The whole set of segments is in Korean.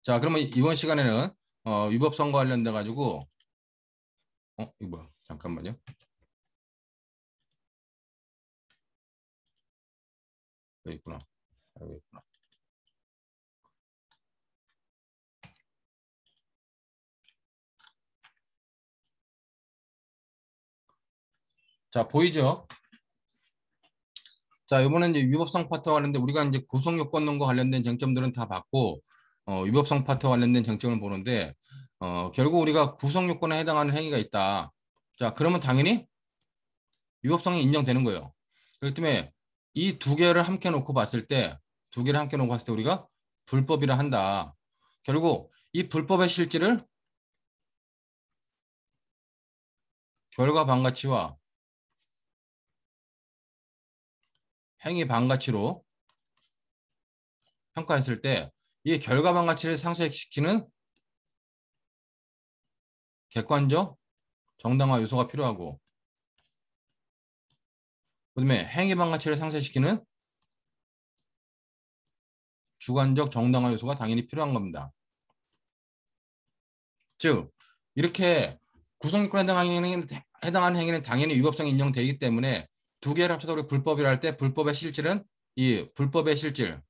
자, 그러면 이번 시간에는 위법성과 관련돼 가지고 이거 뭐야? 잠깐만요. 여기 있구나. 여기 있구나. 자, 보이죠? 자, 이번엔 이제 위법성 파트와 관련된 우리가 이제 구성 요건론과 관련된 쟁점들은 다 봤고 위법성 파트와 관련된 쟁점을 보는데 결국 우리가 구성 요건에 해당하는 행위가 있다. 자, 그러면 당연히 위법성이 인정되는 거예요. 그렇기 때문에 이 두 개를 함께 놓고 봤을 때, 두 개를 함께 놓고 봤을 때 우리가 불법이라 한다. 결국 이 불법의 실질을 결과 반가치와 행위 반가치로 평가했을 때 이 결과 반가치를 상쇄시키는 객관적 정당화 요소가 필요하고 그다음에 행위 반가치를 상쇄시키는 주관적 정당화 요소가 당연히 필요한 겁니다. 즉 이렇게 구성요건에 해당하는 행위는 당연히 위법성이 인정되기 때문에 두 개를 합쳐서 우리 불법이라 할 때 불법의 실질은 이 불법의 실질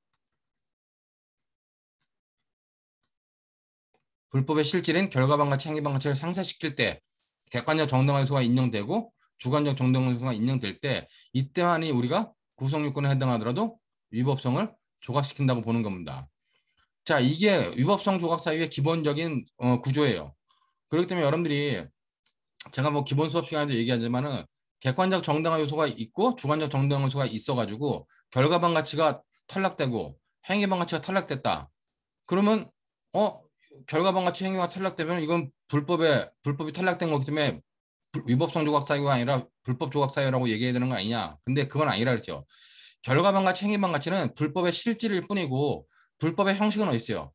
불법의 실질인 결과반가치, 행위반가치를 상쇄시킬 때 객관적 정당화 요소가 인정되고 주관적 정당화 요소가 인정될 때 이때만이 우리가 구성요건에 해당하더라도 위법성을 조각시킨다고 보는 겁니다. 자, 이게 위법성 조각 사유의 기본적인 구조예요. 그렇기 때문에 여러분들이 제가 뭐 기본 수업 시간에도 얘기하지만은 객관적 정당화 요소가 있고 주관적 정당화 요소가 있어가지고 결과반 가치가 탈락되고 행위반 가치가 탈락됐다. 그러면 결과반 가치 행위가 탈락되면 이건 불법이 탈락된 거기 때문에 위법성 조각 사유가 아니라 불법 조각 사유라고 얘기해야 되는 거 아니냐. 근데 그건 아니라 그랬죠. 결과반 가치, 행위반 가치는 불법의 실질일 뿐이고 불법의 형식은 어디 있어요?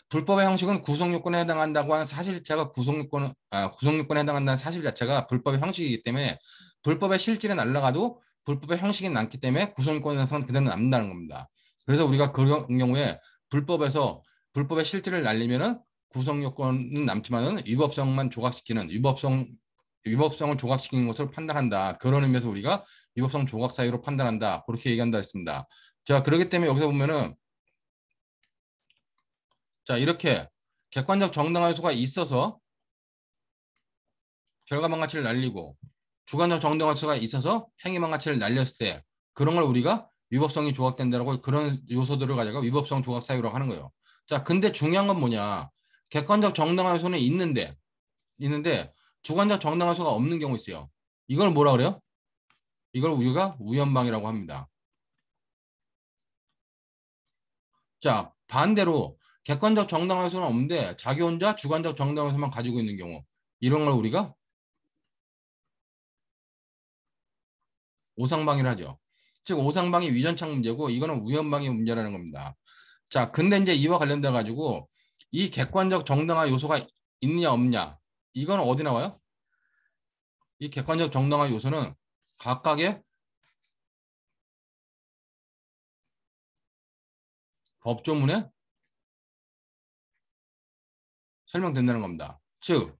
불법의 형식은 구성 요건에 해당한다고 하는 사실 자체가 구성 요건에 해당한다는 사실 자체가 불법의 형식이기 때문에 불법의 실질은 날라가도 불법의 형식이 남기 때문에 구성 요건에서는 그대로 남는다는 겁니다. 그래서 우리가 그런 경우에 불법의 실질을 날리면은 구성 요건은 남지만은 위법성만 조각시키는 위법성을 조각시키는 것으로 판단한다. 그런 의미에서 우리가 위법성 조각 사유로 판단한다. 그렇게 얘기한다 했습니다. 자, 그렇기 때문에 여기서 보면은 자, 이렇게 객관적 정당화 요소가 있어서 결과망가치를 날리고 주관적 정당화 요소가 있어서 행위망가치를 날렸을 때 그런 걸 우리가 위법성이 조각된다라고 그런 요소들을 가져가 위법성 조각 사유라고 하는 거예요. 자, 근데 중요한 건 뭐냐? 객관적 정당화 요소는 있는데 주관적 정당화 요소가 없는 경우 있어요. 이걸 뭐라 그래요? 이걸 우리가 우연방이라고 합니다. 자, 반대로 객관적 정당화 요소는 없는데 자기 혼자 주관적 정당화 요소만 가지고 있는 경우 이런 걸 우리가 오상방이라 하죠. 즉 오상방이 위전착 문제고 이거는 우연방의 문제라는 겁니다. 자, 근데 이제 이와 관련돼 가지고 이 객관적 정당화 요소가 있냐 없냐 이건 어디 나와요? 이 객관적 정당화 요소는 각각의 법조문에 설명된다는 겁니다. 즉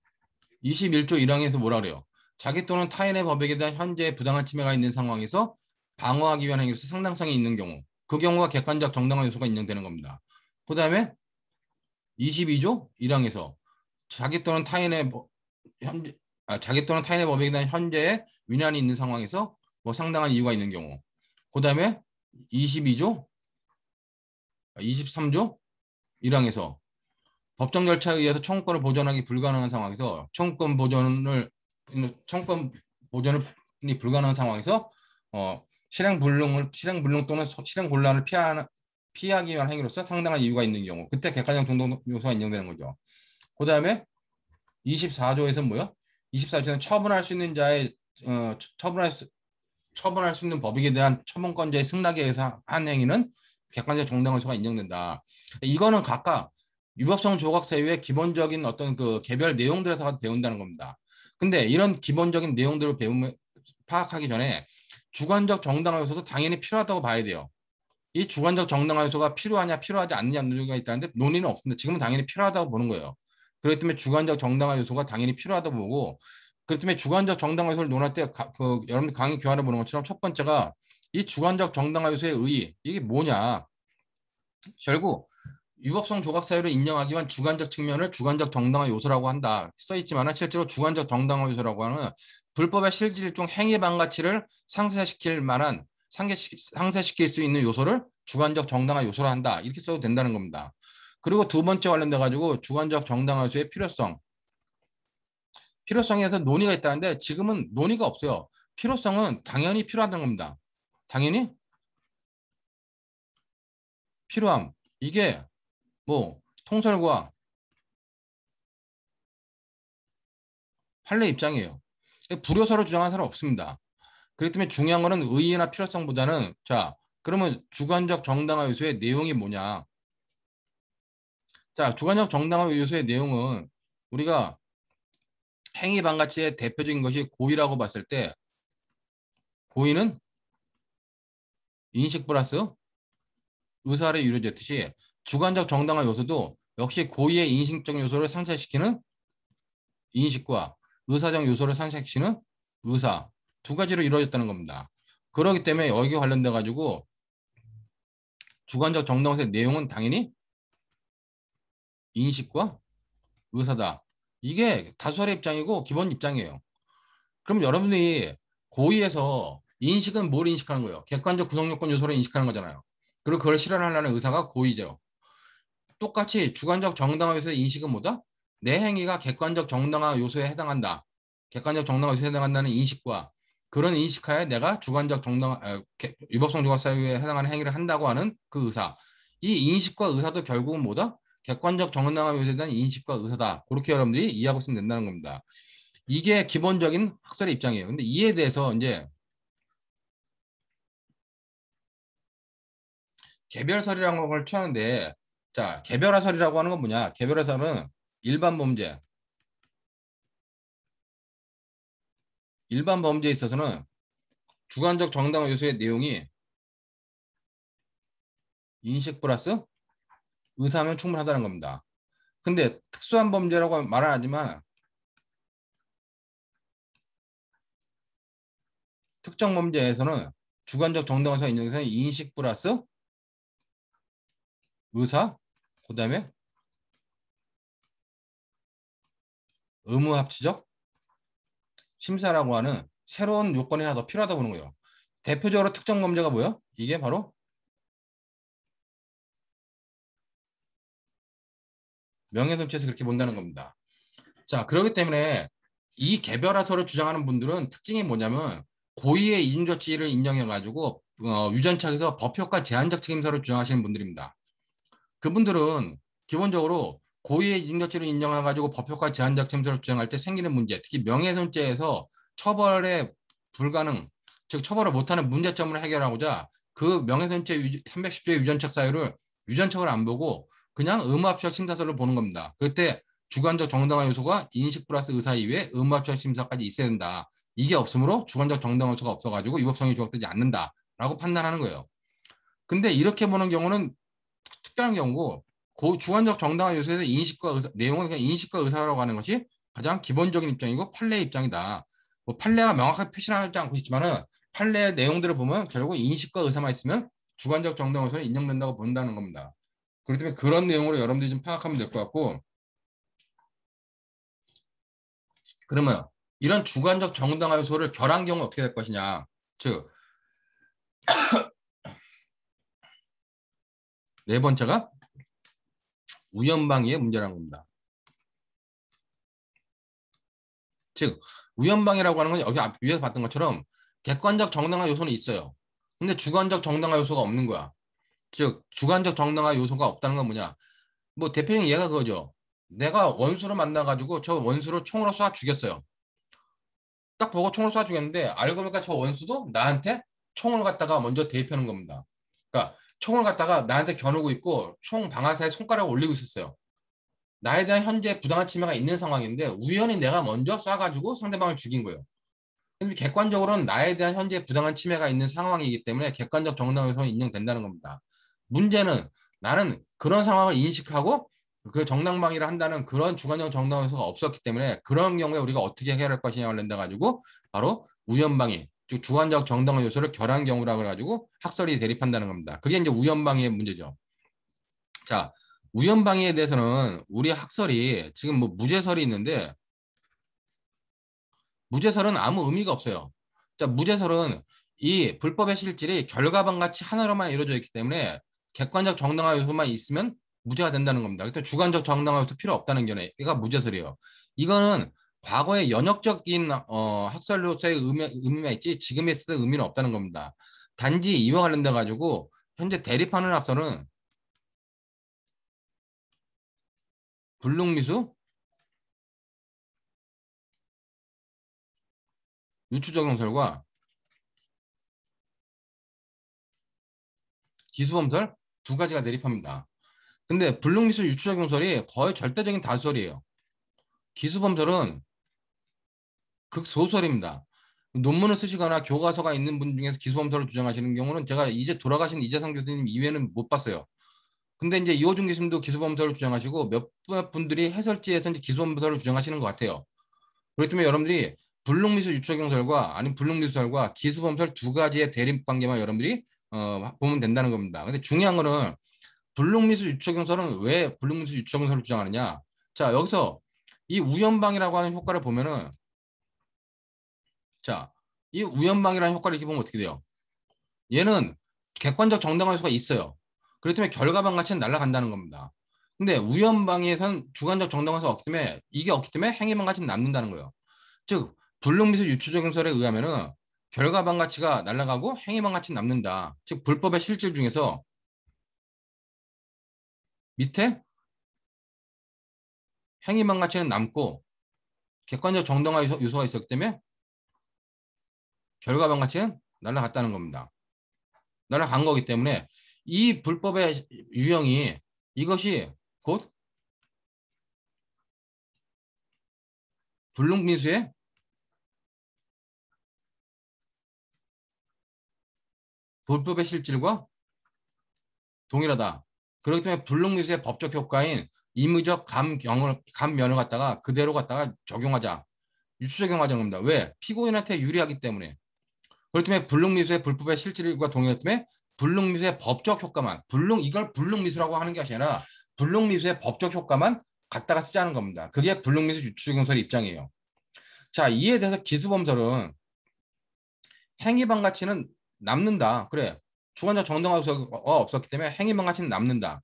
21조 1항에서 뭐라 그래요? 자기 또는 타인의 법익에 대한 현재의 부당한 침해가 있는 상황에서 방어하기 위한 행위로서 상당성이 있는 경우 그 경우가 객관적 정당화 요소가 인정되는 겁니다. 그 다음에 22조 1항에서 자기 또는 타인의 현재 자기 또는 타인의 법익에 대한 현재의 위난이 있는 상황에서 뭐 상당한 이유가 있는 경우 그 다음에 22조 23조 1항에서 법정 절차에 의해서 청구권을 보존하기 불가능한 상황에서 청구권 보존이 불가능한 상황에서 실행 불능 또는 실행 곤란을 피하기 위한 행위로서 상당한 이유가 있는 경우 그때 객관적 정당 요소가 인정되는 거죠. 그 다음에 24조에서 뭐요? 24조는 처분할 수 있는 자의 처분할 수 있는 법익에 대한 처분권자의 승낙에 의해서 한 행위는 객관적 정당 요소가 인정된다. 이거는 각각 위법성 조각 사유의 기본적인 어떤 그 개별 내용들에서 배운다는 겁니다. 근데 이런 기본적인 내용들을 파악하기 전에 주관적 정당화 요소도 당연히 필요하다고 봐야 돼요. 이 주관적 정당화 요소가 필요하냐 필요하지 않느냐 논의가 있다는데 논의는 없습니다. 지금은 당연히 필요하다고 보는 거예요. 그렇기 때문에 주관적 정당화 요소가 당연히 필요하다고 보고 그렇기 때문에 주관적 정당화 요소를 논할 때 여러분들 강의 교환해 보는 것처럼 첫 번째가 이 주관적 정당화 요소의 의의 이게 뭐냐. 결국 위법성 조각 사유를 인정하기 위한 주관적 측면을 주관적 정당화 요소라고 한다. 써 있지만 실제로 주관적 정당화 요소라고 하는 불법의 실질 중 행위 방가치를 상쇄시킬 만한 상쇄시킬 수 있는 요소를 주관적 정당화 요소라 한다. 이렇게 써도 된다는 겁니다. 그리고 두 번째 관련돼 가지고 주관적 정당화 요소의 필요성. 필요성에서 논의가 있다는데 지금은 논의가 없어요. 필요성은 당연히 필요하다는 겁니다. 당연히 필요함. 이게 뭐 통설과 판례 입장이에요. 불효서를 주장하는 사람 없습니다. 그렇기 때문에 중요한 거는 의의나 필요성보다는 자 그러면 주관적 정당화 요소의 내용이 뭐냐. 자 주관적 정당화 요소의 내용은 우리가 행위 방가치의 대표적인 것이 고의라고 봤을 때 고의는 인식 플러스 의사를 이루어졌듯이 주관적 정당화 요소도 역시 고의의 인식적 요소를 상쇄시키는 인식과 의사적 요소를 상쇄시키는 의사 두 가지로 이루어졌다는 겁니다. 그렇기 때문에 여기 관련돼 가지고 주관적 정당화의 내용은 당연히 인식과 의사다. 이게 다수의 입장이고 기본 입장이에요. 그럼 여러분들이 고의에서 인식은 뭘 인식하는 거예요? 객관적 구성요건 요소를 인식하는 거잖아요. 그리고 그걸 실현하려는 의사가 고의죠. 똑같이 주관적 정당화 요소의 인식은 뭐다? 내 행위가 객관적 정당화 요소에 해당한다. 객관적 정당화 요소에 해당한다는 인식과 그런 인식하에 내가 주관적 정당화 위법성 조각 사유에 해당하는 행위를 한다고 하는 그 의사. 이 인식과 의사도 결국은 뭐다? 객관적 정당화 요소에 대한 인식과 의사다. 그렇게 여러분들이 이해하고 있으면 된다는 겁니다. 이게 기본적인 학설의 입장이에요. 근데 이에 대해서 이제 개별설이라는 걸 취하는데 자, 개별화설이라고 하는 건 뭐냐? 개별화설은 일반 범죄, 일반 범죄에 있어서는 주관적 정당화 요소의 내용이 인식 플러스 의사하면 충분하다는 겁니다. 근데 특수한 범죄라고 말은 하지만 특정 범죄에서는 주관적 정당화사 인정에서는 인식 플러스 의사, 그 다음에 의무합치적 심사라고 하는 새로운 요건이 하나 더 필요하다고 보는 거예요. 대표적으로 특정 범죄가 뭐예요? 이게 바로 명예훼손죄에서 그렇게 본다는 겁니다. 자, 그렇기 때문에 이 개별화설을 주장하는 분들은 특징이 뭐냐면 고의의 이중조치를 인정해가지고 유전착에서 법효과 제한적 책임서를 주장하시는 분들입니다. 그분들은 기본적으로 고의의 이중조치를 인정해가지고 법효과 제한적 책임서를 주장할 때 생기는 문제, 특히 명예훼손죄에서 처벌에 불가능, 즉 처벌을 못하는 문제점을 해결하고자 그 명예훼손죄 310조의 유전착 사유를 유전착을 안 보고 그냥 의무합치적 심사서를 보는 겁니다. 그럴 때 주관적 정당화 요소가 인식 플러스 의사 이외에 의무합치적 심사까지 있어야 된다. 이게 없으므로 주관적 정당화 요소가 없어가지고 위법성이 조각되지 않는다라고 판단하는 거예요. 근데 이렇게 보는 경우는 특별한 경우고 주관적 정당화 요소에서 인식과 의사, 내용은 그냥 인식과 의사라고 하는 것이 가장 기본적인 입장이고 판례의 입장이다. 뭐 판례가 명확하게 표시하지 않고 있지만은 판례의 내용들을 보면 결국 인식과 의사만 있으면 주관적 정당화 요소는 인정된다고 본다는 겁니다. 그렇기 때문에 그런 내용으로 여러분들이 좀 파악하면 될 것 같고 그러면 이런 주관적 정당화 요소를 결한 경우 어떻게 될 것이냐. 즉, 네 번째가 우연방위의 문제라는 겁니다. 즉, 우연방위라고 하는 건 여기 위에서 봤던 것처럼 객관적 정당화 요소는 있어요. 근데 주관적 정당화 요소가 없는 거야. 즉, 주관적 정당화 요소가 없다는 건 뭐냐. 뭐 대표적인 예가 그거죠. 내가 원수를 만나가지고 저 원수를 총으로 쏴 죽였어요. 딱 보고 총을 쏴 죽였는데 알고 보니까 저 원수도 나한테 총을 갖다가 먼저 대입하는 겁니다. 그러니까 총을 갖다가 나한테 겨누고 있고 총 방아쇠에 손가락을 올리고 있었어요. 나에 대한 현재 부당한 침해가 있는 상황인데 우연히 내가 먼저 쏴가지고 상대방을 죽인 거예요. 근데 객관적으로는 나에 대한 현재 부당한 침해가 있는 상황이기 때문에 객관적 정당성이 인정된다는 겁니다. 문제는 나는 그런 상황을 인식하고 그 정당방위를 한다는 그런 주관적 정당 요소가 없었기 때문에 그런 경우에 우리가 어떻게 해결할 것이냐 관련돼 가지고 바로 우연방위, 즉 주관적 정당 요소를 결한 경우라 그래가지고 학설이 대립한다는 겁니다. 그게 이제 우연방위의 문제죠. 자, 우연방위에 대해서는 우리 학설이 지금 뭐 무죄설이 있는데 무죄설은 아무 의미가 없어요. 자, 무죄설은 이 불법의 실질이 결과방같이 하나로만 이루어져 있기 때문에 객관적 정당화 요소만 있으면 무죄가 된다는 겁니다. 그래서 주관적 정당화 요소 필요 없다는 견해가 무죄설이에요. 이거는 과거의 연역적인 학설로서의 의미만 있지 지금에 있을 의미는 없다는 겁니다. 단지 이와 관련돼 가지고 현재 대립하는 학설은 불능미수, 유추적용설과 기수범설 두 가지가 대립합니다. 근데 불능미수 유추적용설이 거의 절대적인 다수설이에요. 기수범설은 극소설입니다. 논문을 쓰시거나 교과서가 있는 분 중에서 기수범설을 주장하시는 경우는 제가 이제 돌아가신 이재상 교수님 이외에는 못 봤어요. 근데 이제 이호준 교수님도 기수범설을 주장하시고 몇 분들이 해설지에서 이제 기수범설을 주장하시는 것 같아요. 그렇기 때문에 여러분들이 불능미수 유추적용설과 아니면 불능미수설과 기수범설 두 가지의 대립 관계만 여러분들이 보면 된다는 겁니다. 근데 중요한 거는 불능미수 유추적용설은 왜 불능미수 유추적용설을 주장하느냐? 자, 여기서 이 우연방이라고 하는 효과를 보면은 자, 이 우연방이라는 효과를 이렇게 보면 어떻게 돼요? 얘는 객관적 정당화 요소가 있어요. 그렇기 때문에 결과방 가치는 날아간다는 겁니다. 근데 우연방에선 주관적 정당화 요소가 없기 때문에 이게 없기 때문에 행위방 가치는 남는다는 거예요. 즉 불능미수 유추적용설에 의하면은 결과방 가치가 날아가고 행위방 가치는 남는다. 즉 불법의 실질 중에서 밑에 행위방 가치는 남고 객관적 정당화 요소가 있었기 때문에 결과방 가치는 날아갔다는 겁니다. 날아간 거기 때문에 이 불법의 유형이 이것이 곧 불능미수의 불법의 실질과 동일하다. 그렇기 때문에 불능미수의 법적 효과인 임의적 감면을 갖다가 그대로 갖다가 적용하자. 유추적용하자는 겁니다. 왜? 피고인한테 유리하기 때문에. 그렇기 때문에 불능미수의 불법의 실질과 동일하기 때문에 불능미수의 법적 효과만 이걸 불능미수라고 하는 게 아니라 불능미수의 법적 효과만 갖다가 쓰자는 겁니다. 그게 불능미수 유추적용설의 입장이에요. 자, 이에 대해서 기수범설은 행위방 가치는 남는다. 그래. 주관적 정당화가 없었기 때문에 행위방 가치는 남는다.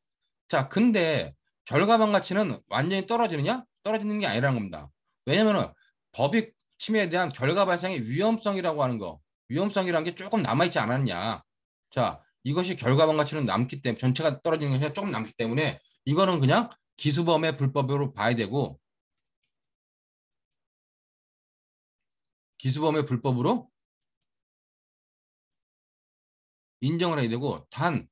자, 근데 결과방 가치는 완전히 떨어지느냐? 떨어지는 게 아니라는 겁니다. 왜냐면은 법익 침해에 대한 결과 발생의 위험성이라고 하는 거, 위험성이라는 게 조금 남아있지 않았냐. 자, 이것이 결과방 가치는 남기 때문에 전체가 떨어지는 것이 조금 남기 때문에 이거는 그냥 기수범의 불법으로 봐야 되고 기수범의 불법으로 인정을 해야 되고 단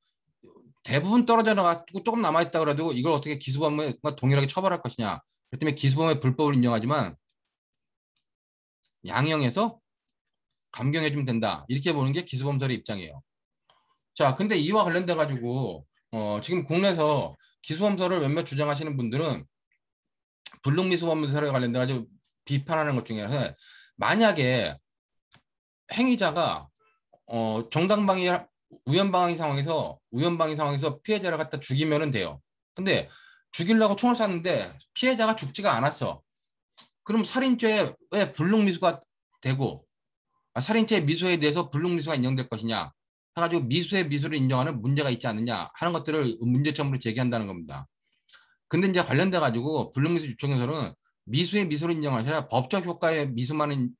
대부분 떨어져 나가지고 조금 남아있다 그래도 이걸 어떻게 기수범과 동일하게 처벌할 것이냐. 그렇기 때문에 기수범의 불법을 인정하지만 양형에서 감경해주면 된다. 이렇게 보는 게 기수범설의 입장이에요. 자, 근데 이와 관련돼 가지고 지금 국내에서 기수범설을 몇몇 주장하시는 분들은 불능미수범설에 관련돼 가지고 비판하는 것 중에서 만약에 행위자가 정당방위 우연방위 상황에서 피해자를 갖다 죽이면은 돼요. 근데 죽이려고 총을 쐈는데 피해자가 죽지가 않았어. 그럼 살인죄에 불능미수가 되고 살인죄 미수에 대해서 불능미수가 인정될 것이냐 해가지고 미수의 미수를 인정하는 문제가 있지 않느냐 하는 것들을 문제점으로 제기한다는 겁니다. 근데 이제 관련돼 가지고 불능미수 유촉에서는 미수의 미수를 인정하는 아니라 법적 효과의 미수만은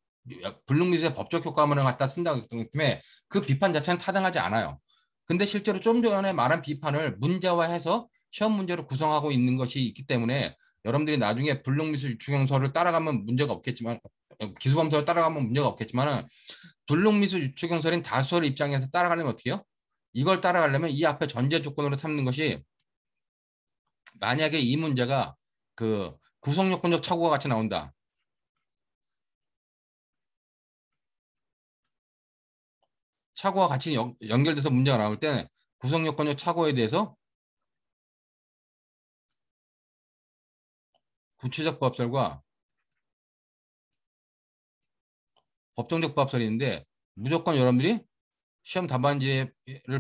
불능미수의 법적 효과만을 갖다 쓴다고 했기 때문에 그 비판 자체는 타당하지 않아요. 근데 실제로 좀 전에 말한 비판을 문제화해서 시험 문제로 구성하고 있는 것이 있기 때문에 여러분들이 나중에 불능미수 유추경서를 따라가면 문제가 없겠지만 기수범서를 따라가면 문제가 없겠지만 불능미수 유추경설인 다수설 입장에서 따라가려면 어떻게 해요? 이걸 따라가려면 이 앞에 전제 조건으로 삼는 것이 만약에 이 문제가 그 구성요건적 착오가 같이 나온다. 착오와 같이 연결돼서 문제가 나올 때는 구성요건적 착오에 대해서 구체적 부합설과 법정적 부합설이 있는데 무조건 여러분들이 시험 답안지를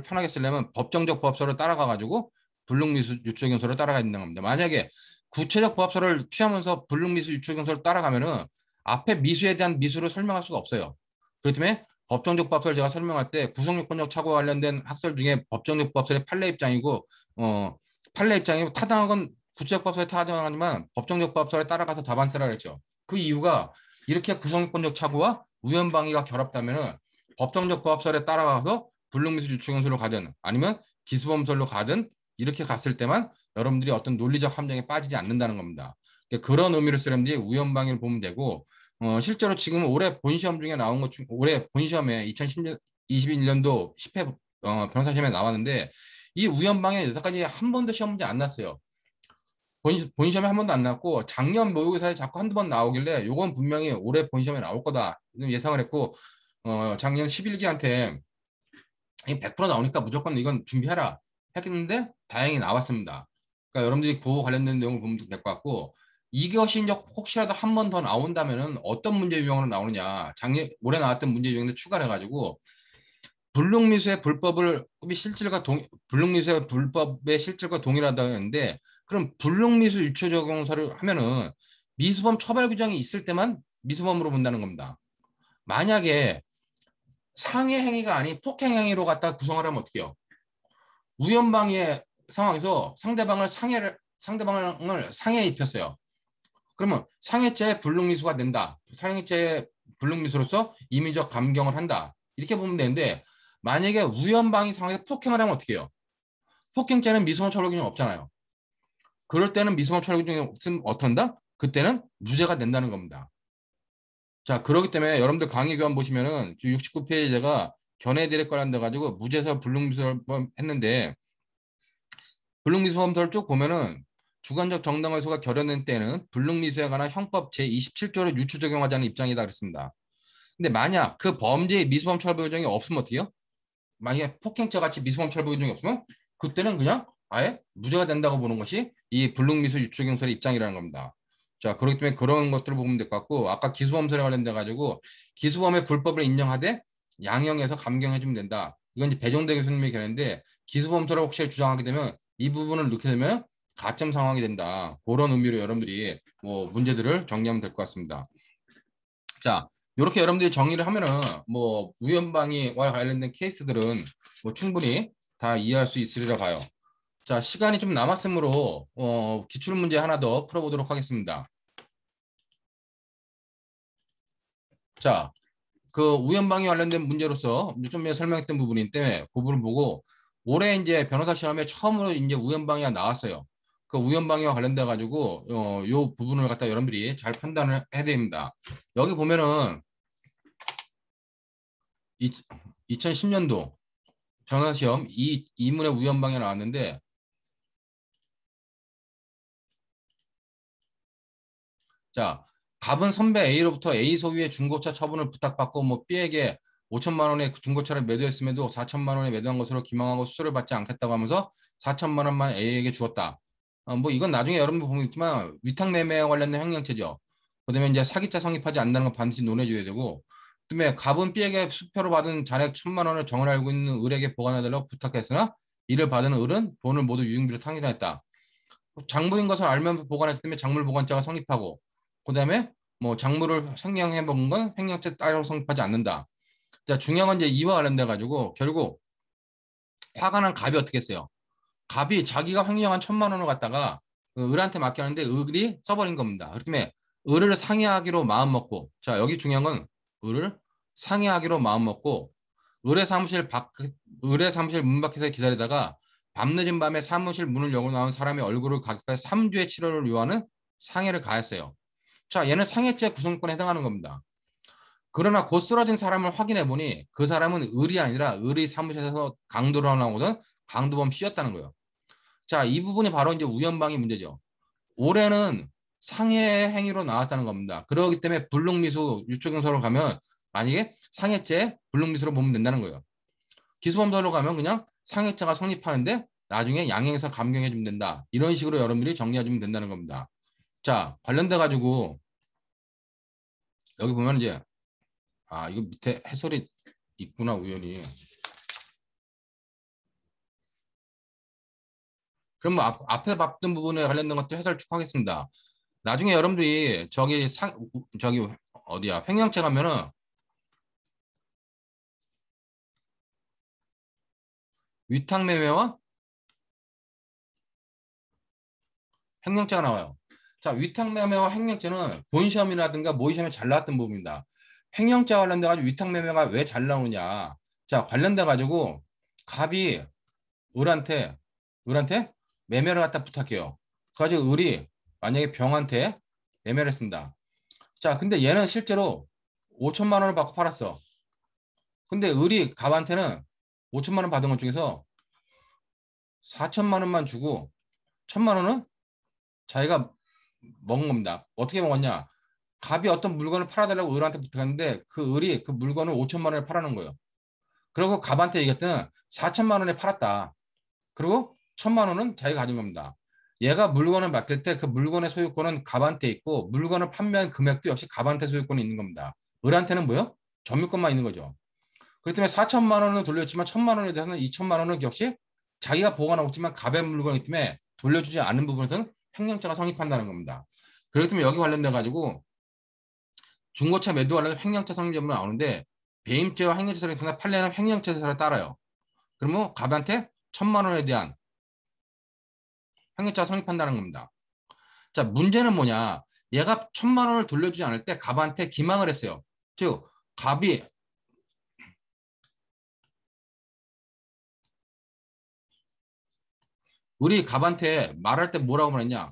편하게 쓰려면 법정적 부합설을 따라가가지고 불능미수 유추경설을 따라가야 된다는 겁니다. 만약에 구체적 부합설을 취하면서 불능미수 유추경설을 따라가면은 앞에 미수에 대한 미수를 설명할 수가 없어요. 그렇기 때문에 법정적 부합설 제가 설명할 때 구성요건적 착오와 관련된 학설 중에 법정적 부합설의 판례 입장이고 판례 입장이고 타당한 건 구체적 부합설에 타당하지만 법정적 부합설에 따라가서 답안 쓰라 그랬죠. 그 이유가 이렇게 구성요건적 착오와 우연방위가 결합되면은 법정적 부합설에 따라가서 불능미수 유추경설로 가든 아니면 기수범설로 가든 이렇게 갔을 때만 여러분들이 어떤 논리적 함정에 빠지지 않는다는 겁니다. 그러니까 그런 의미로 여러분들이 우연방위를 보면 되고 실제로 지금 올해 본시험 중에 나온 것 중 올해 본시험에 2021년도 10회 변호사 시험에 나왔는데 이 우연방위 여태까지 한 번도 시험 문제 안 났어요. 본시험에 한 번도 안 나왔고 작년 모의고사에 자꾸 한두 번 나오길래 이건 분명히 올해 본시험에 나올 거다 예상을 했고 작년 11기한테 100% 나오니까 무조건 이건 준비해라 했는데 다행히 나왔습니다. 그러니까 여러분들이 그거 관련된 내용을 보면 될 것 같고 이것이 이제 혹시라도 한 번 더 나온다면은 어떤 문제 유형으로 나오느냐 작년 올해 나왔던 문제 유형에 추가를 해가지고 불능미수의 불능미수의 불법의 실질과 동일하다고 했는데 그럼 불능미수 유추 적용서를 하면은 미수범 처벌 규정이 있을 때만 미수범으로 본다는 겁니다. 만약에 상해 행위가 아닌 폭행 행위로 갖다 구성을 하면 어떻게 해요? 우연방위의 상황에서 상대방을 상해에 입혔어요. 그러면 상해죄의 불능미수가 된다. 상해죄의 불능미수로서 임의적 감경을 한다. 이렇게 보면 되는데 만약에 우연방위 상황에서 폭행을 하면 어떻게 해요? 폭행죄는 미수범 처벌 규정이 없잖아요. 그럴 때는 미수범 처벌 규정이 없으면 어떤다? 그때는 무죄가 된다는 겁니다. 자, 그렇기 때문에 여러분들 강의 교환 보시면은 69페이지 제가 견해들에 관련돼 가지고 무죄사 불능미수범 했는데 불능미수범서를 쭉 보면은 주관적 정당화소가 결여된 때는 불능미수에 관한 형법 제27조를 유추 적용하자는 입장이다 그랬습니다. 근데 만약 그 범죄의 미수범 처벌 규정이 없으면 어떻게 해요? 만약에 폭행죄 같이 미수범 처벌 규정이 없으면 그때는 그냥 아예 무죄가 된다고 보는 것이 이 불능미수 유추 적용설의 입장이라는 겁니다. 자, 그렇기 때문에 그런 것들을 보면 될 것 같고 아까 기수범설에 관련돼 가지고 기수범의 불법을 인정하되 양형에서 감경해주면 된다. 이건 이제 배종대 교수님의 견해인데 기수범설을 혹시 주장하게 되면 이 부분을 넣게 되면 가점 상황이 된다. 그런 의미로 여러분들이 뭐 문제들을 정리하면 될 것 같습니다. 자, 이렇게 여러분들이 정리를 하면은 뭐 우연방위와 관련된 케이스들은 뭐 충분히 다 이해할 수 있으리라 봐요. 자, 시간이 좀 남았으므로 기출 문제 하나 더 풀어보도록 하겠습니다. 자, 그 우연방위 관련된 문제로서 좀 전에 설명했던 부분인데 그 부분을 보고 올해 이제 변호사 시험에 처음으로 이제 우연방위가 나왔어요. 그 우연방위와 관련돼 가지고 요 부분을 갖다 여러분들이 잘 판단을 해야 됩니다. 여기 보면은 2010년도 변호사 시험 이문의 우연방위가 나왔는데 자, 갑은 선배 A로부터 A 소유의 중고차 처분을 부탁받고 뭐 B에게 5천만 원의 중고차를 매도했음에도 4천만 원에 매도한 것으로 기망하고 수수료를 받지 않겠다고 하면서 4천만 원만 A에게 주었다. 뭐 이건 나중에 여러분들 보겠지만 위탁매매와 관련된 횡령죄죠. 그다음에 이제 사기차 성립하지 않는다는 건 반드시 논해줘야 되고 그다음에 갑은 B에게 수표로 받은 잔액 1천만 원을 정을 알고 있는 을에게 보관해달라고 부탁했으나 이를 받은 을은 돈을 모두 유흥비로 탕진했다. 작물인 것을 알면서 보관했기 때문에 작물 보관자가 성립하고 그다음에 뭐 작물을 횡령해 먹은 건 횡령죄 따로 성립하지 않는다. 자, 중요한 건 이제 이와 관련돼 가지고 결국 화가 난 갑이 어떻게 했어요? 갑이 자기가 횡령한 1천만 원을 갖다가 그 을한테 맡겼는데 을이 써버린 겁니다. 그렇기 때문에 을을 상해하기로 마음먹고 자, 여기 중요한 건 을을 상해하기로 마음먹고 을의 사무실 을의 사무실 문 밖에서 기다리다가 밤늦은 밤에 사무실 문을 열고 나온 사람의 얼굴을 가까이 3주의 치료를 요하는 상해를 가했어요. 자, 얘는 상해죄 구성권에 해당하는 겁니다. 그러나 곧 쓰러진 사람을 확인해 보니 그 사람은 을이 아니라 을의 사무실에서 강도를 하나오던 강도범 C였다는 거예요. 자, 이 부분이 바로 이제 우연방위 문제죠. 올해는 상해 행위로 나왔다는 겁니다. 그렇기 때문에 불능미수 유추경서로 가면 만약에 상해죄 불능미수로 보면 된다는 거예요. 기수범서로 가면 그냥 상해자가 성립하는데 나중에 양형에서 감경해 주면 된다. 이런 식으로 여러분들이 정리해 주면 된다는 겁니다. 자, 관련돼 가지고 여기 보면 이제 이거 밑에 해설이 있구나 우연히. 그럼 뭐 앞에 봤던 부분에 관련된 것들 해설 쭉 하겠습니다. 나중에 여러분들이 저기 어디야 횡령죄 가면은 위탁매매와 횡령죄가 나와요. 자, 위탁매매와 횡령죄는 본시험이라든가 모의시험에 잘 나왔던 부분입니다. 횡령죄와 관련돼 가지고 위탁매매가 왜 잘 나오냐? 자, 관련돼 가지고 갑이 을한테 매매를 갖다 부탁해요. 그래가지고 을이 만약에 병한테 매매를 했습니다. 자, 근데 얘는 실제로 5천만 원을 받고 팔았어. 근데 을이 갑한테는 5천만 원 받은 것 중에서 4천만 원만 주고 1천만 원은 자기가 먹은 겁니다. 어떻게 먹었냐? 갑이 어떤 물건을 팔아달라고 을한테 부탁했는데 그 을이 그 물건을 5천만 원에 팔아놓은 거예요. 그리고 갑한테 얘기했더니 4천만 원에 팔았다. 그리고 1천만 원은 자기가 가진 겁니다. 얘가 물건을 맡길 때 그 물건의 소유권은 갑한테 있고 물건을 판매한 금액도 역시 갑한테 소유권이 있는 겁니다. 을한테는 뭐요? 점유권만 있는 거죠. 그렇기 때문에 4천만 원은 돌렸지만 1천만 원에 대해서는 2천만 원은 역시 자기가 보관하고 있지만 갑의 물건이기 때문에 돌려주지 않은 부분에서는 횡령죄가 성립한다는 겁니다. 그렇기 때문에 여기 관련돼 가지고 중고차 매도 관련해서 횡령죄 성립점으로 나오는데 배임죄와 횡령죄 성립에서 판례는 횡령죄 사를 따라요. 그러면 갑한테 1천만 원에 대한 횡령죄가 성립한다는 겁니다. 자, 문제는 뭐냐? 얘가 1천만 원을 돌려주지 않을 때 갑한테 기망을 했어요. 즉 갑이 우리 갑한테 말할 때 뭐라고 말했냐?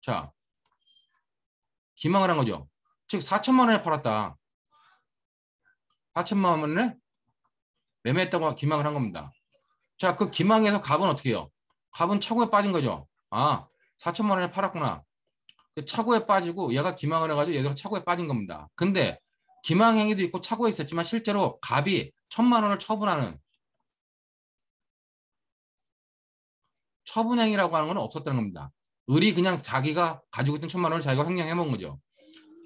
자, 기망을 한 거죠. 즉 4천만 원에 팔았다. 4천만 원에 매매했다고 기망을 한 겁니다. 자, 그 기망에서 갑은 어떻게 해요? 갑은 차고에 빠진 거죠. 4천만 원에 팔았구나. 차고에 빠지고 얘가 기망을 해가지고 얘가 차고에 빠진 겁니다. 근데 기망 행위도 있고 차고에 있었지만 실제로 갑이 1천만 원을 처분하는 처분행위라고 하는 건 없었다는 겁니다. 을이 그냥 자기가 가지고 있던 1천만 원을 자기가 횡령해 먹은 거죠.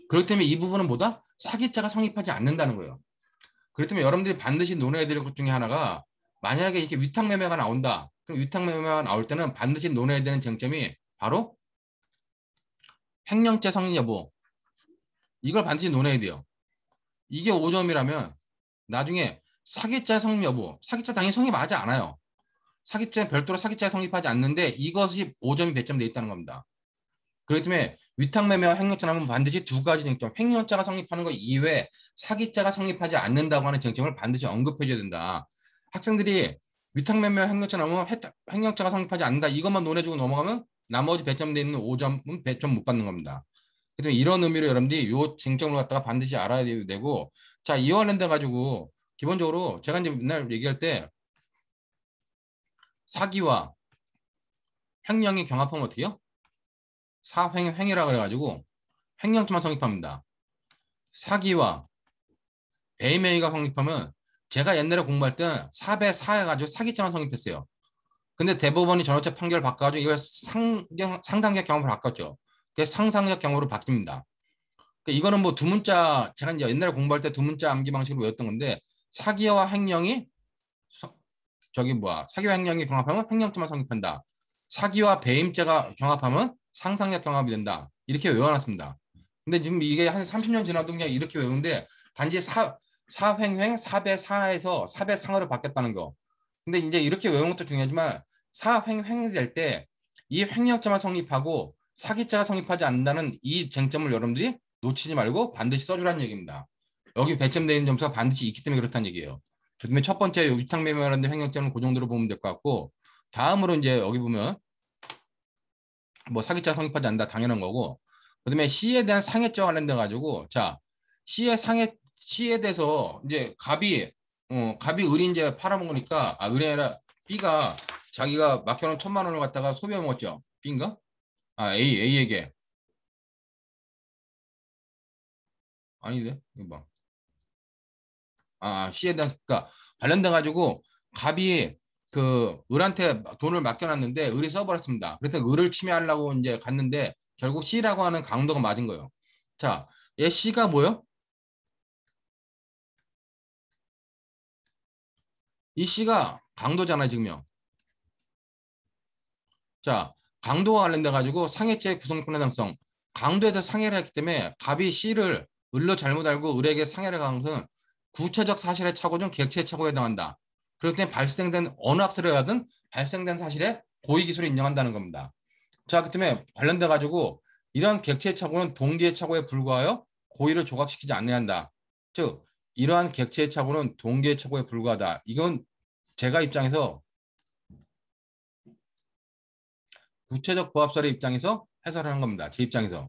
그렇기 때문에 이 부분은 뭐다? 사기죄가 성립하지 않는다는 거예요. 그렇기 때문에 여러분들이 반드시 논해야 될 것 중에 하나가 만약에 이렇게 위탁매매가 나온다. 그럼 위탁매매가 나올 때는 반드시 논해야 되는 쟁점이 바로 횡령죄 성립 여부. 이걸 반드시 논해야 돼요. 이게 5점이라면 나중에 사기죄 성립 여부. 사기죄 당연히 성립하지 않아요. 사기죄는 별도로 사기죄 성립하지 않는데 이것이 5점이 배점되어 있다는 겁니다. 그렇기 때문에 위탁매매와 횡령죄는 반드시 두 가지 쟁점, 횡령죄가 성립하는 것 이외에 사기죄가 성립하지 않는다고 하는 쟁점을 반드시 언급해줘야 된다. 학생들이 위탁매매와 횡령죄 나오면 횡령죄가 성립하지 않는다. 이것만 논해주고 넘어가면 나머지 배점되어 있는 5점은 배점 못 받는 겁니다. 그래서 이런 의미로 여러분들이 이 쟁점을 갖다가 반드시 알아야 되고, 자, 이와 관련돼 가지고 기본적으로 제가 이제 맨날 얘기할 때 사기와 횡령이 경합하면 어떻게 해요? 사횡이라 그래가지고 횡령죄만 성립합니다. 사기와 배임행위가 성립하면 제가 옛날에 공부할 때 4배 4 해가지고 사기죄만 성립했어요. 근데 대법원이 전원책 판결을 바꿔가지고 이걸 상상적 경험을 바꿨죠. 그래서 상상적 경험으로 바뀝니다. 그러니까 이거는 뭐 두 문자 제가 이제 옛날에 공부할 때 두 문자 암기 방식으로 외웠던 건데 사기와 횡령이 사기와 횡령이 경합하면 횡령죄만 성립한다. 사기와 배임죄가 경합하면 상상적 경합이 된다. 이렇게 외워놨습니다. 근데 지금 이게 한 30년 지나도 그냥 이렇게 외우는데 단지 사횡횡 4배 4에서 4배 상으로 바뀌었다는 거. 근데 이제 이렇게 외우는 것도 중요하지만 사횡횡이 될 때 이 횡령죄만 성립하고 사기죄가 성립하지 않는다는 이 쟁점을 여러분들이 놓치지 말고 반드시 써주라는 얘기입니다. 여기 배점되어 있는 점수가 반드시 있기 때문에 그렇다는 얘기예요. 그다음에 첫 번째 위탁매매라는 횡령죄는 그 정도로 보면 될 것 같고 다음으로 이제 여기 보면 뭐 사기죄가 성립하지 않는다 당연한 거고 그다음에 C에 대한 상해죄와 관련돼 가지고 자 C에 대해서 이제 갑이 을이 이제 팔아먹으니까 을이 아니라 B가 자기가 맡겨놓은 1천만 원을 갖다가 소비해 먹었죠. B인가? A에게 아니네 이거 봐. C에 대한 그러니까 관련돼 가지고 갑이 그 을한테 돈을 맡겨놨는데 을이 써버렸습니다. 그래서 을을 침해하려고 이제 갔는데 결국 C라고 하는 강도가 맞은 거예요. 자, 얘 C가 뭐요? 이 C가 강도잖아요, 지금요. 자, 강도와 관련돼 가지고 상해죄 구성권 해당성. 강도에서 상해를 했기 때문에 갑이 C를 을로 잘못 알고 을에게 상해를 가한 것은 구체적 사실의 착오 중 객체의 착오에 해당한다. 그렇기 때문에 발생된 어느 학설에 하든 발생된 사실에 고의기술을 인정한다는 겁니다. 자, 그 때문에 관련돼 가지고 이러한 객체의 착오는 동기의 착오에 불과하여 고의를 조각시키지 않아야 한다. 즉, 이러한 객체의 착오는 동기의 착오에 불과하다. 이건 제가 입장에서 구체적 부합설의 입장에서 해설하는 겁니다. 제 입장에서.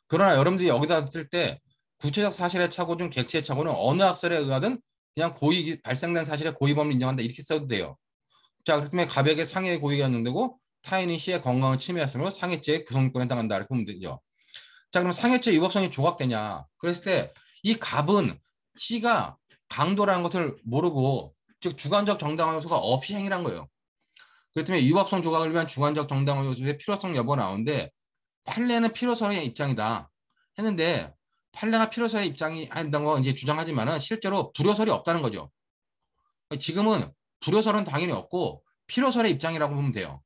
그러나 여러분들이 여기다 쓸 때 구체적 사실의 착오 중 객체의 착오는 어느 학설에 의하든 그냥 고의 발생된 사실의 고의범을 인정한다 이렇게 써도 돼요. 자, 그렇기 때문에 갑에게 상해의 고의가 인정되고 타인이 C의 건강을 침해했으므로 상해죄의 구성권에 해당한다 이렇게 보면 되죠. 자, 그럼 상해죄 위법성이 조각되냐? 그랬을 때 이 갑은 C가 강도라는 것을 모르고 즉 주관적 정당 요소가 없이 행위한 거예요. 그렇기 때문에 위법성 조각을 위한 주관적 정당 요소의 필요성 여부가 나오는데 판례는 필요설의 입장이다 했는데 판례가 필요설의 입장이 한다는 건 이제 주장하지만은 실제로 불효설이 없다는 거죠. 지금은 불효설은 당연히 없고 필요설의 입장이라고 보면 돼요.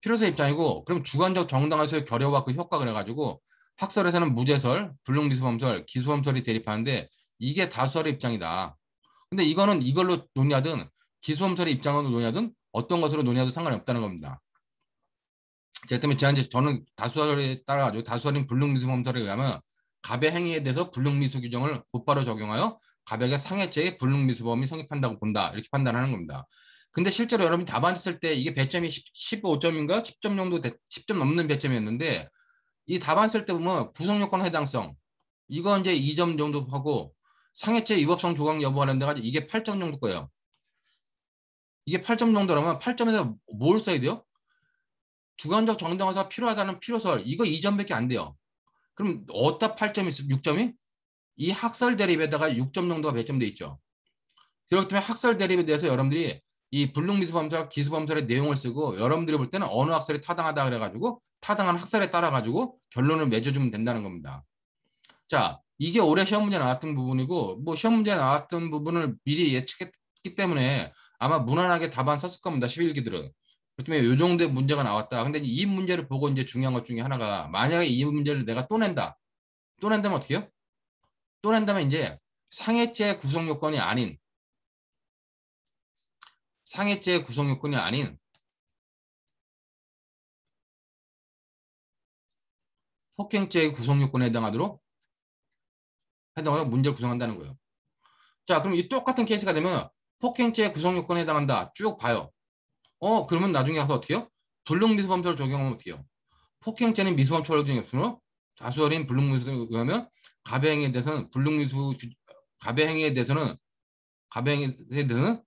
필요설의 입장이고 그럼 주관적 정당화에서의 결여와 그 효과 그래가지고 학설에서는 무죄설, 불능미수범설, 기수범설이 대립하는데 이게 다수설의 입장이다. 근데 이거는 이걸로 논의하든 기수범설의 입장으로 논의하든 어떤 것으로 논의해도 상관이 없다는 겁니다. 제가 때문에 제가 이제 저는 다수설에 따라가지고 다수설인 불능미수범설에 의하면 갑의 행위에 대해서 불능미수 규정을 곧바로 적용하여 갑에게 상해죄의 불능미수범이 성립한다고 본다. 이렇게 판단하는 겁니다. 근데 실제로 여러분이 답안 했을 때 이게 배점이 15점인가 10점 정도 10점 넘는 배점이었는데 이 답안 쓸 때 보면 구성요건 해당성 이거 이제 2점 정도 하고 상해죄 위법성 조각 여부 관련돼 가지고 이게 8점 정도 거예요. 이게 8점 정도라면 8점에서 뭘 써야 돼요? 주관적 정당화가 필요하다는 필요설 이거 2점밖에 안 돼요. 그럼 어디다 8점이 있어? 6점이? 이 학설 대립에다가 6점 정도가 배점돼 있죠. 그렇기 때문에 학설 대립에 대해서 여러분들이 이 불능미수범설, 기수범설의 내용을 쓰고 여러분들이 볼 때는 어느 학설이 타당하다 그래가지고 타당한 학설에 따라가지고 결론을 맺어주면 된다는 겁니다. 자, 이게 올해 시험 문제 나왔던 부분이고 뭐 시험 문제 나왔던 부분을 미리 예측했기 때문에 아마 무난하게 답안 썼을 겁니다. 11기들은. 그렇기 때문에 이 정도의 문제가 나왔다. 근데 이 문제를 보고 이제 중요한 것 중에 하나가 만약에 이 문제를 내가 또 낸다. 또 낸다면 어떻게 해요? 또 낸다면 이제 상해죄 구성 요건이 아닌 상해죄 구성 요건이 아닌 폭행죄의 구성 요건에 해당하도록 문제를 구성한다는 거예요. 자, 그럼 이 똑같은 케이스가 되면 폭행죄 구성 요건에 해당한다. 쭉 봐요. 그러면 나중에 가서 어떻게 해요? 불능미수범죄를 적용하면 어떻게 해요? 폭행죄는 미수범 처벌 중에 없으므로 다수설인 불능미수에 의하면 갑의 행위에 대해서는 갑의 행위에 대해서는 갑의 행위에 대해서는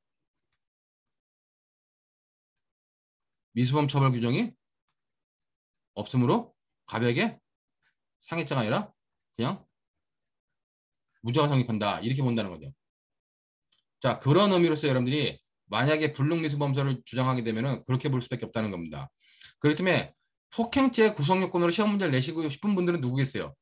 미수범 처벌 규정이 없으므로 갑에게 상해죄가 아니라 그냥 무죄가 성립한다. 이렇게 본다는 거죠. 자, 그런 의미로서 여러분들이 만약에 불능미수범죄를 주장하게 되면은 그렇게 볼 수밖에 없다는 겁니다. 그렇기 때문에 폭행죄 구성 요건으로 시험 문제를 내시고 싶은 분들은 누구겠어요?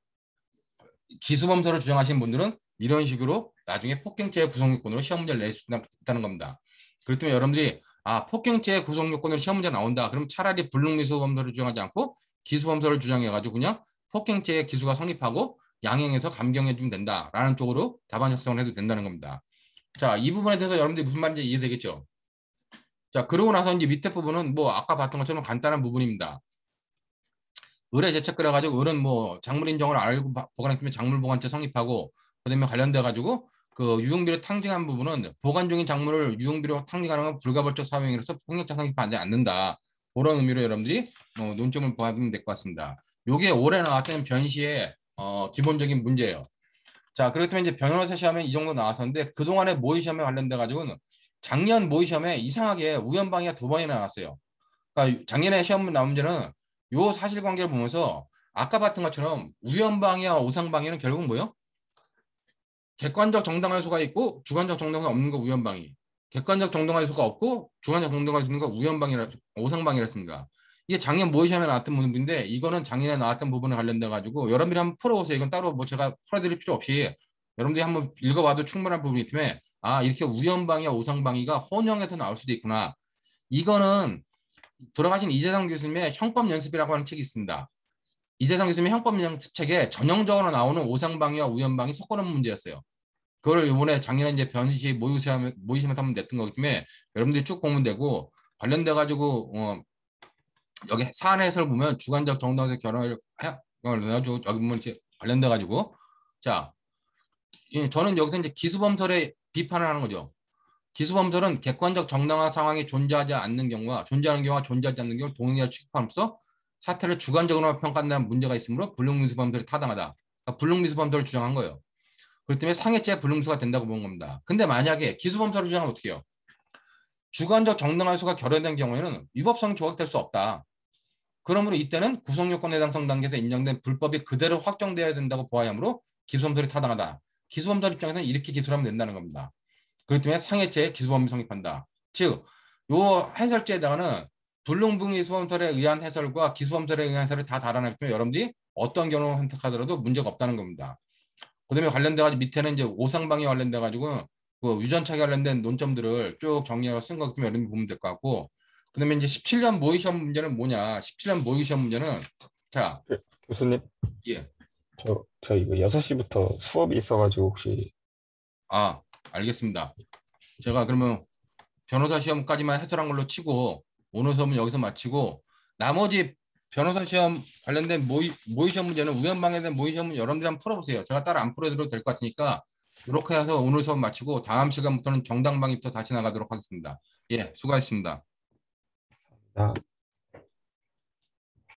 기수범죄를 주장하시는 분들은 이런 식으로 나중에 폭행죄 구성 요건으로 시험 문제를 낼 수 있다는 겁니다. 그렇기 때문에 여러분들이 폭행죄 구성 요건으로 시험 문제 나온다. 그럼 차라리 불능미수범죄를 주장하지 않고 기수범죄를 주장해가지고 그냥 폭행죄의 기수가 성립하고 양형에서 감경해주면 된다라는 쪽으로 답안 작성을 해도 된다는 겁니다. 자, 이 부분에 대해서 여러분들이 무슨 말인지 이해되겠죠? 자, 그러고 나서 이제 밑에 부분은 뭐 아까 봤던 것처럼 간단한 부분입니다. 의뢰 제책 그래가지고 을은 뭐 작물 인정을 알고 보관했으면 작물 보관죄 성립하고 그다음에 관련돼 가지고 그 유흥비료 탕징한 부분은 보관 중인 작물을 유흥비료 탕징하는 건 불가벌적 사유행위로서 폭력적 성립하지 않는다. 그런 의미로 여러분들이 논점을 보아주면 될 것 같습니다. 요게 올해 나왔던 변시의 기본적인 문제예요. 자, 그렇기 때문에 이제 변호사 시험에 이 정도 나왔었는데 그동안의 모의 시험에 관련돼 가지고는 작년 모의 시험에 이상하게 우연방해가 2번이나 나왔어요. 그러니까 작년에 시험 나온 문제는 요 사실관계를 보면서 아까 봤던 것처럼 우연방해와 오상방해는 결국은 뭐예요? 객관적 정당한 요소가 있고 주관적 정당화가 없는 거 우연방해. 객관적 정당화 요소가 없고 주관적 정당화 요소가 우연방이라 오상방이랬습니다. 이게 작년 모의 시험에 나왔던 부분인데 이거는 작년에 나왔던 부분에 관련돼 가지고 여러분들이 한번 풀어보세요. 이건 따로 뭐 제가 풀어드릴 필요 없이 여러분들이 한번 읽어봐도 충분한 부분이기 때문에 아 이렇게 우연방이와 오상방이가 혼용해서 나올 수도 있구나. 이거는 돌아가신 이재성 교수님의 형법 연습이라고 하는 책이 있습니다. 이재성 교수님의 형법 연습책에 전형적으로 나오는 오상방위와 우연방위 섞어놓은 문제였어요. 그걸 이번에 작년에 이제 변시 모의시험에서 한번 냈던 거기 때문에 여러분들이 쭉 보면 되고 관련돼 가지고 여기 사안 해설 보면 주관적 정당적 결혼을 해가지고 여기 보면 이렇게 관련돼 가지고 자 저는 여기서 이제 기수범설에 비판을 하는 거죠. 기수범설은 객관적 정당화 상황이 존재하지 않는 경우와 존재하는 경우와 존재하지 않는 경우를 동일하게 취급함으로써 사태를 주관적으로 평가한다는 문제가 있으므로 불능미수범설이 타당하다. 그러니까 불능미수범설을 주장한 거예요. 그렇기 때문에 상해죄 불능수가 된다고 본 겁니다. 근데 만약에 기수범설을 주장하면 어떻게 해요? 주관적 정당화 요소가 결여된 경우에는 위법성이 조각될 수 없다. 그러므로 이때는 구성요건 해당성 단계에서 인정된 불법이 그대로 확정되어야 된다고 보아야 하므로 기수범설이 타당하다. 기수범설 입장에서는 이렇게 기술하면 된다는 겁니다. 그렇기 때문에 상해죄의 기수범이 성립한다. 즉, 요 해설제에다가는 불능부기 수범설에 의한 해설과 기수범설에 의한 해설을 다 달아냈기 때문에 여러분들이 어떤 경우를 선택하더라도 문제가 없다는 겁니다. 그다음에 관련돼가지고 밑에는 이제 오상방에 관련돼가지고 그 유전차에 관련된 논점들을 쭉 정리해서 쓴 거기 때문에 여러분이 보면 될 것 같고 그다음에 이제 17년 모의시험 문제는 뭐냐? 17년 모의시험 문제는 자, 교수님, 예, 저 이거 6시부터 수업이 있어가지고 혹시 아, 알겠습니다. 제가 그러면 변호사 시험까지만 해설한 걸로 치고 오늘 수업은 여기서 마치고 나머지 변호사 시험 관련된 모의시험 문제는 우연방에 대한 모의시험 문제 여러분들이 한번 풀어보세요. 제가 따로 안 풀어드려도 될 것 같으니까 이렇게 해서 오늘 수업 마치고 다음 시간부터는 정당방위부터 다시 나가도록 하겠습니다. 예, 수고하셨습니다. 나